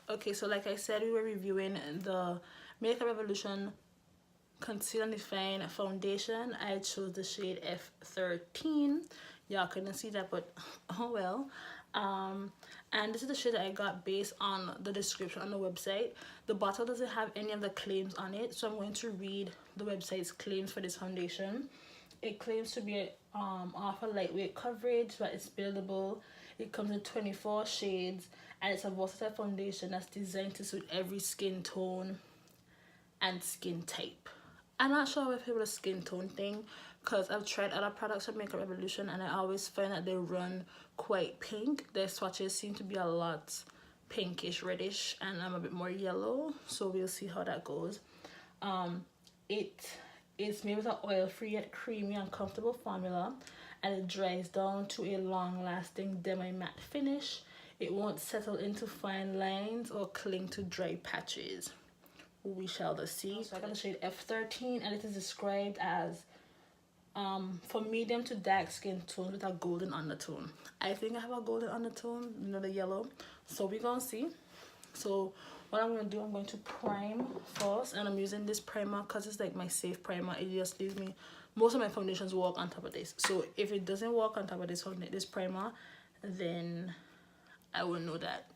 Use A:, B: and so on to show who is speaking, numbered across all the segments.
A: Okay, so like I said, we were reviewing the Makeup Revolution Conceal and Define Foundation. I chose the shade F13. Y'all couldn't see that, but oh well. And this is the shade that I got based on the description on the website. The bottle doesn't have any of the claims on it, so I'm going to read the website's claims for this foundation. It claims to be offer lightweight coverage, but it's buildable. It comes in 24 shades, and it's a versatile foundation that's designed to suit every skin tone and skin type. I'm not sure if it was a skin tone thing, because I've tried other products from Makeup Revolution and I always find that they run quite pink. Their swatches seem to be a lot pinkish reddish, and I'm a bit more yellow, so we'll see how that goes. It's made with an oil-free yet creamy and comfortable formula, and it dries down to a long-lasting Demi matte finish. It won't settle into fine lines or cling to dry patches. We shall see. So I got the shade F13, and it is described as for medium to dark skin tones with a golden undertone. I think I have a golden undertone, you know, the yellow. So we're gonna see. So what I'm gonna do, I'm going to prime first, and I'm using this primer because it's like my safe primer. It just leaves me, most of my foundations work on top of this. So if it doesn't work on top of this primer, then I will know that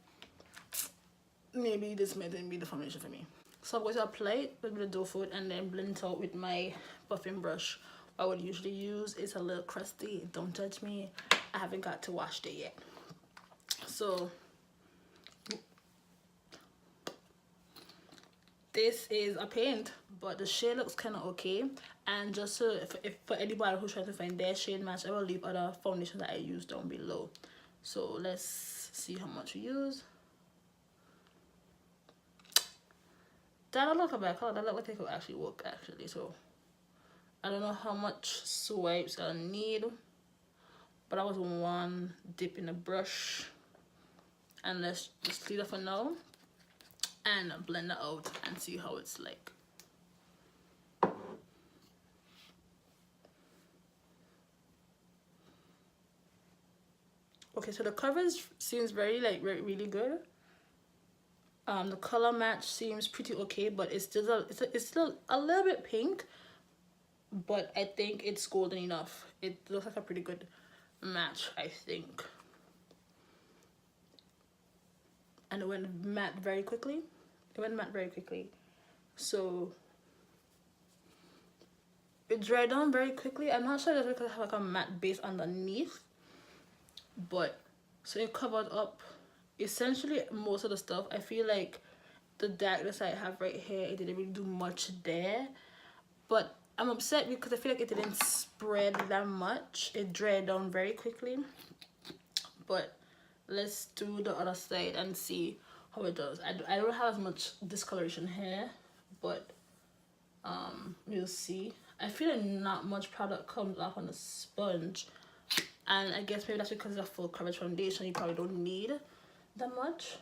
A: maybe this might be the foundation for me. So I'm going to apply it with the doe foot and then blend it out with my buffing brush. What I would usually use is a little crusty. Don't judge me, I haven't got to wash it yet. So this is a paint, but the shade looks kind of okay. And just so if for anybody who's trying to find their shade match, I will leave other foundations that I use down below. So let's see how much we use. That don't look a bad color. That look like it could actually work actually. So I don't know how much swipes I need, but I was one dip in the brush, and let's just leave it for now and blend it out and see how it's like. Okay, so the coverage seems really good. The color match seems pretty okay, but it's still a little bit pink, but I think it's golden enough. It looks like a pretty good match, I think. And it went matte very quickly. So it dried down very quickly. I'm not sure that's because I have like a matte base underneath, but so it covered up essentially most of the stuff. I feel like the darkness I have right here, it didn't really do much there, but I'm upset because I feel like it didn't spread that much. It dried down very quickly. But let's do the other side and see how it does. I don't have as much discoloration here, but we'll see. I feel like not much product comes off on the sponge, and I guess maybe that's because it's a full coverage foundation. You probably don't need that much,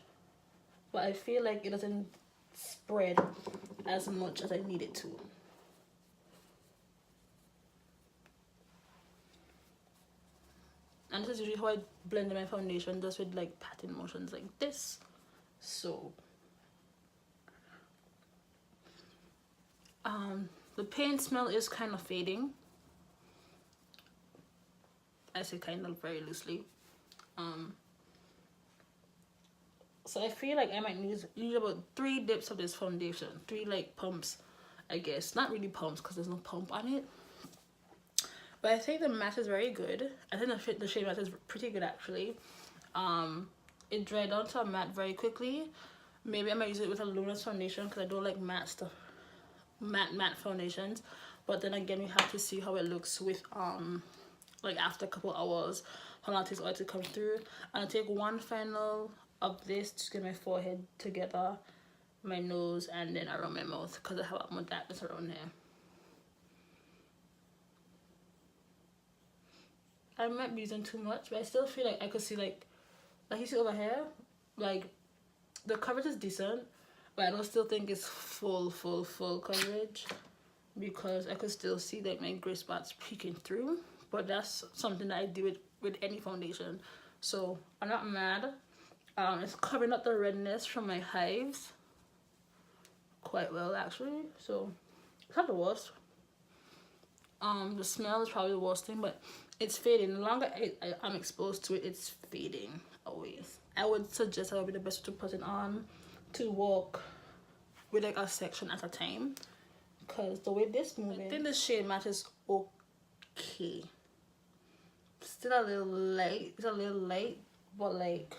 A: but I feel like it doesn't spread as much as I need it to. And this is usually how I blend my foundation, just with like patting motions like this. So the paint smell is kind of fading. I say kind of very loosely. So I feel like I might use about 3 dips of this foundation, 3 like pumps, I guess. Not really pumps because there's no pump on it. But I think the matte is very good. I think the shade matte is pretty good actually. It dried down to a matte very quickly. Maybe I might use it with a Luminous foundation because I don't like matte stuff, matte foundations. But then again, we have to see how it looks with like after a couple hours, how long it takes oil to come through. And I'll take one final of this to get my forehead together, my nose, and then around my mouth because I have more darkness around there. I might be using too much, but I still feel like I could see like you see over here, like the coverage is decent, but I don't still think it's full coverage because I could still see like my gray spots peeking through. But that's something that I do with any foundation, so I'm not mad. It's covering up the redness from my hives quite well actually, so it's not the worst. The smell is probably the worst thing, but it's fading. The longer I'm exposed to it, it's fading away. I would suggest that would be the best way to put it on, to walk with like a section at a time, because the way this moving, I think the shade match is okay. Still a little light. It's a little light, but like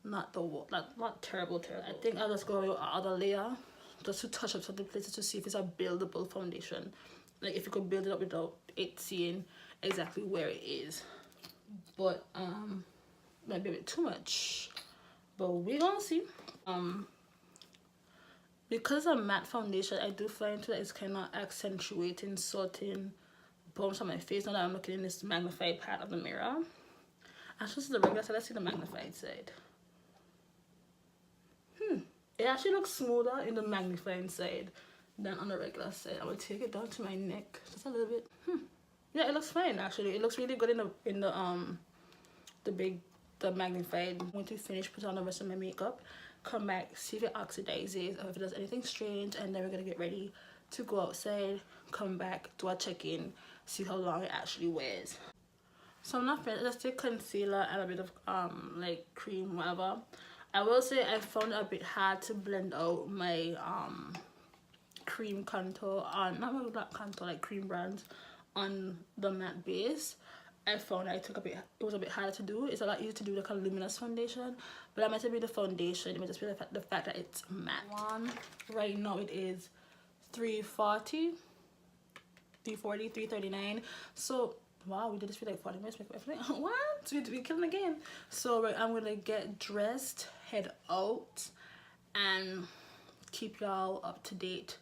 A: not terrible. I think I'll just go with other layer just to touch up certain places to see if it's a buildable foundation. Like if you could build it up without it seeing exactly where it is. But might be a bit too much. But we're gonna see. Because it's a matte foundation, I do find that it's kind of accentuating certain bumps on my face now that I'm looking in this magnified part of the mirror. I should see the regular side. Let's see the magnified side. It actually looks smoother in the magnifying side than on the regular side. I will take it down to my neck just a little bit. Yeah, it looks fine actually. It looks really good in the magnified. I'm going to finish putting on the rest of my makeup, come back, see if it oxidizes or if it does anything strange, and then we're gonna get ready to go outside, come back, do a check-in, see how long it actually wears. So I'm not finished. Let's take concealer and a bit of like cream, whatever. I will say I found it a bit hard to blend out my cream contour on, not contour, like cream bronze on the matte base. I found it was a bit harder to do. It's a lot easier to do like a luminous foundation, but that might be the foundation. It might just be the fact that it's matte. Right now it is 340, 339. So wow, we did this for like 40 minutes. What? We're killing the game. So right, I'm gonna get dressed, head out, and keep y'all up to date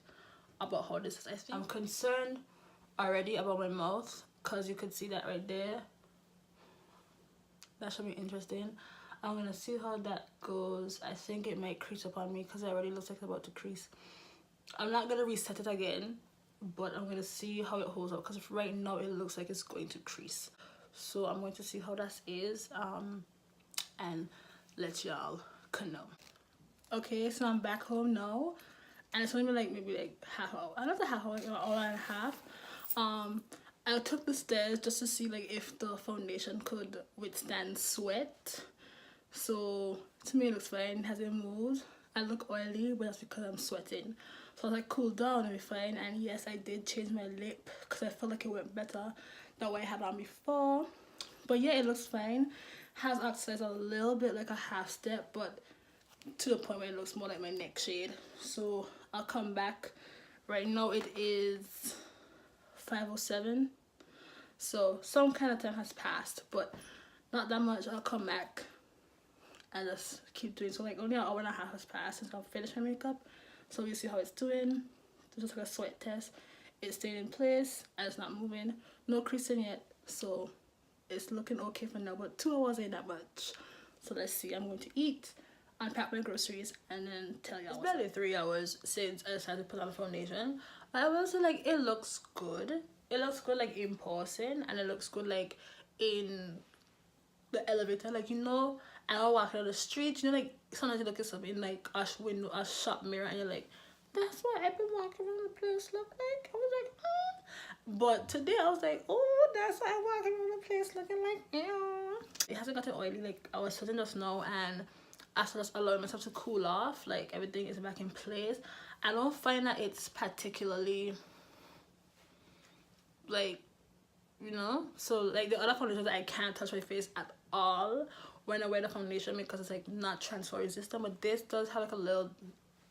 A: about how this is. I think I'm concerned already about my mouth, because you could see that right there. That should be interesting. I'm gonna see how that goes. I think it might crease up on me because it already looks like it's about to crease. I'm not gonna reset it again, but I'm gonna see how it holds up, because right now it looks like it's going to crease. So I'm going to see how that is and let y'all know. Okay, so I'm back home now, and it's only been like maybe like half hour. I don't know, half hour, an hour and a half. I took the stairs just to see like if the foundation could withstand sweat. So to me it looks fine, it hasn't moved. I look oily, but that's because I'm sweating. So I was like, cool down and be fine. And yes, I did change my lip because I felt like it went better than what I had on before. But yeah, it looks fine. Has oxidized a little bit, like a half step, but to the point where it looks more like my neck shade. So I'll come back. Right now it is 5:07. So some kind of time has passed, but not that much. I'll come back and just keep doing. So like only an hour and a half has passed since I've finished my makeup. So we'll see how it's doing. This is like a sweat test. It's staying in place and it's not moving. No creasing yet, so it's looking okay for now, but 2 hours ain't that much. So let's see. I'm going to eat, unpack my groceries, and then tell y'all. It's barely 3 hours since I decided to put on the foundation. I will say like it looks good. It looks good like in person, and it looks good like in the elevator. Like, you know, and I walk down the street, you know, like sometimes you look at something in like a window, a shop mirror, and you're like, that's what I've been walking around the place look like. I was like, oh. But today I was like, oh, that's what I'm walking around the place looking like. Yeah. It hasn't gotten oily. Like I was sitting just now, and after just allowing myself to cool off, like everything is back in place. I don't find that it's particularly like, you know, so like the other foundations, I can't touch my face at all when I wear the foundation because it's like not transfer resistant, but this does have like a little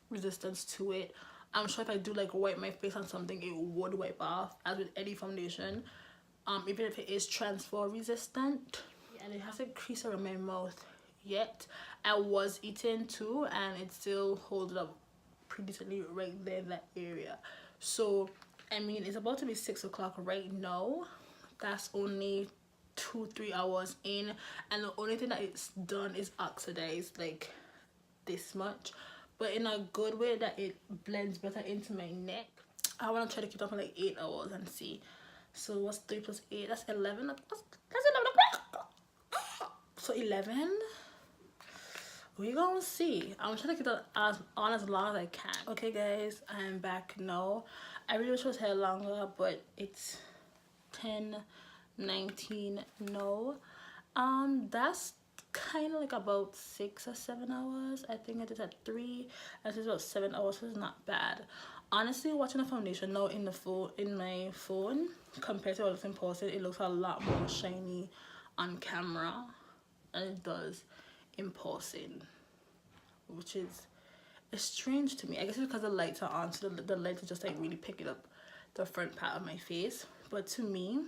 A: resistance to it. I'm sure if I do like wipe my face on something, it would wipe off, as with any foundation, even if it is transfer resistant. And it hasn't creased around my mouth yet. I was eating too, and it still holds up pretty decently right there in that area. So I mean, it's about to be 6 o'clock right now. That's only 2-3 hours in, and the only thing that it's done is oxidized like this much, but in a good way that it blends better into my neck. I want to try to keep up for like 8 hours and see. So what's 3 plus 8? That's 11. That's 11 o'clock. So 11.
B: we gonna see. I'm trying to keep it on as long as I can. Okay guys, I'm back now. I really wish it was hair longer, but it's 10:19 now. That's kind of like about 6 or 7 hours. I think I did at 3. I did about 7 hours, so it's not bad. Honestly, watching the foundation now in my phone compared to what it's in person, it looks a lot more shiny on camera than it does in person, which is strange to me. I guess it's because the lights are on, so the lights are just like really picking up the front part of my face. But to me,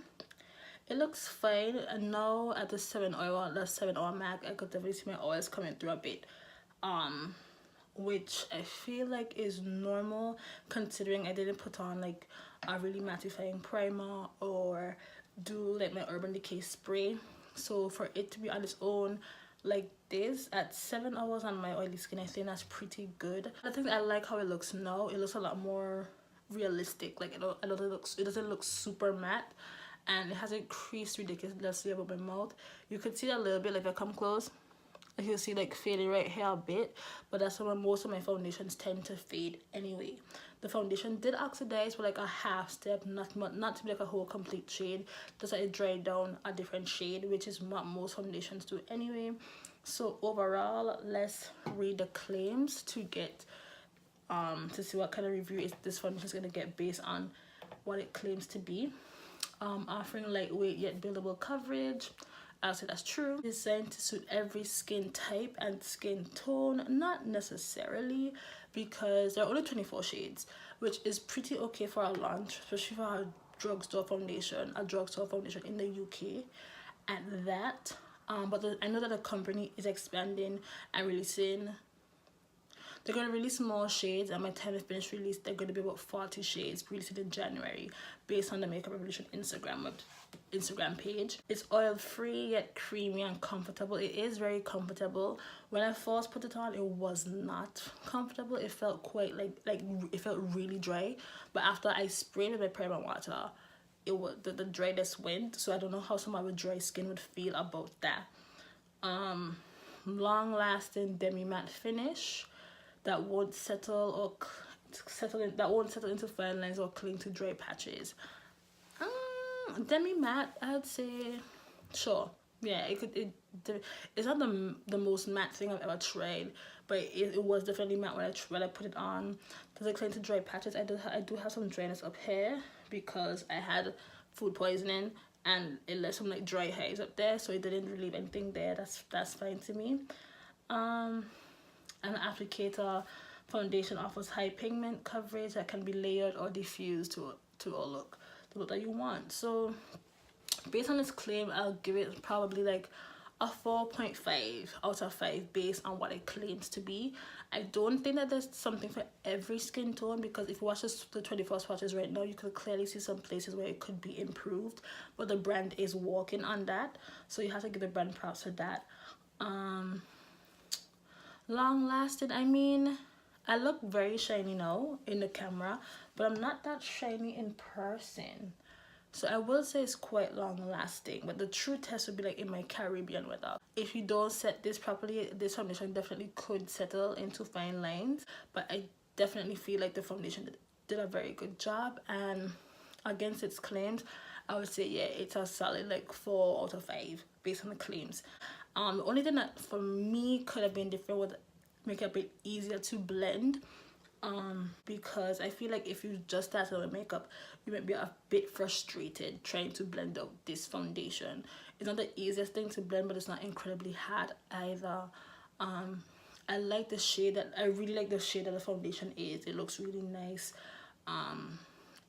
B: it looks fine. And now at the 7 hour mark, I could definitely see my oils coming through a bit, which I feel like is normal considering I didn't put on like a really mattifying primer or do like my Urban Decay spray. So for it to be on its own like this at 7 hours on my oily skin, I think that's pretty good. I think I like how it looks now. It looks a lot more realistic. Like it doesn't look super matte, and it hasn't creased ridiculously above my mouth. You could see that a little bit, like if I come close, you'll see like fading right here a bit, but that's where most of my foundations tend to fade anyway. The foundation did oxidize for like a half step, not to be like a whole complete shade, just like it dried down a different shade, which is what most foundations do anyway. So overall, let's read the claims to get to see what kind of review this foundation is going to get based on what it claims to be. Offering lightweight yet buildable coverage. I'll say that's true. Designed to suit every skin type and skin tone. Not necessarily, because there are only 24 shades, which is pretty okay for a launch, especially for a drugstore foundation in the UK at that. But I know that the company is expanding and releasing. They're going to release more shades, and by the time they finish release, they're going to be about 40 shades released in January based on the Makeup Revolution Instagram page. It's oil free yet creamy and comfortable. It is very comfortable. When I first put it on, it was not comfortable. It felt quite like it felt really dry, but after I sprayed with my primer water, it was the dryness went. So I don't know how someone with dry skin would feel about that. Long lasting demi matte finish that won't settle into fine lines or cling to dry patches. Demi matte, I'd say, sure, yeah, it's not the most matte thing I've ever tried, but it was definitely matte when I put it on. Does it cling to dry patches? I do have some dryness up here because I had food poisoning and it left some like dry hairs up there, so it didn't relieve anything there. That's fine to me. An applicator foundation offers high pigment coverage that can be layered or diffused to look the look that you want. So based on this claim, I'll give it probably like a 4.5 out of 5 based on what it claims to be. I don't think that there's something for every skin tone, because if you watch the 24 swatches right now, you could clearly see some places where it could be improved, but the brand is working on that, so you have to give the brand props for that. Long lasting, I mean, I look very shiny now in the camera, but I'm not that shiny in person, so I will say it's quite long lasting. But the true test would be like in my Caribbean weather. If you don't set this properly, this foundation definitely could settle into fine lines, but I definitely feel like the foundation did a very good job, and against its claims, I would say yeah, it's a solid like 4 out of 5 based on the claims. The only thing that for me could have been different would make it a bit easier to blend, because I feel like if you just started with makeup, you might be a bit frustrated trying to blend out this foundation. It's not the easiest thing to blend, but it's not incredibly hard either. I like the shade I really like the shade that the foundation is. It looks really nice, and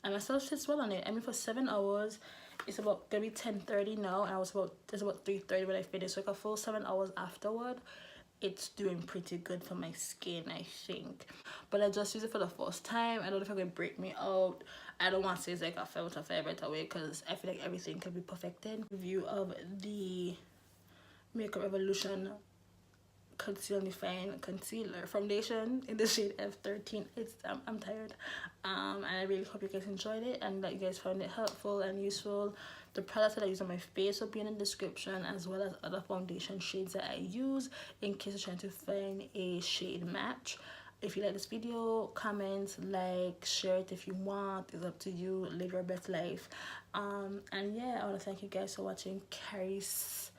B: my stuff sits well on it. I mean, for 7 hours, it's about gonna be 10:30 now, and it's about 3:30 when I finished, so like a full 7 hours afterward. It's doing pretty good for my skin, I think. But I just used it for the first time. I don't know if it's gonna break me out. I don't want to say it's like a 5 out of 5 right away, because I feel like everything can be perfected. Review of the Makeup Revolution Conceal and Define Concealer Foundation in the shade F13. I'm tired. And I really hope you guys enjoyed it and that you guys found it helpful and useful. The products that I use on my face will be in the description, as well as other foundation shades that I use in case you're trying to find a shade match. If you like this video, comment, like, share it if you want. It's up to you. Live your best life. And yeah, I want to thank you guys for watching Carrie's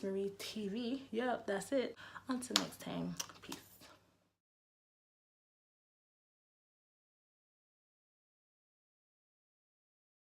B: Marie TV. Yep, that's it. Until next time, peace.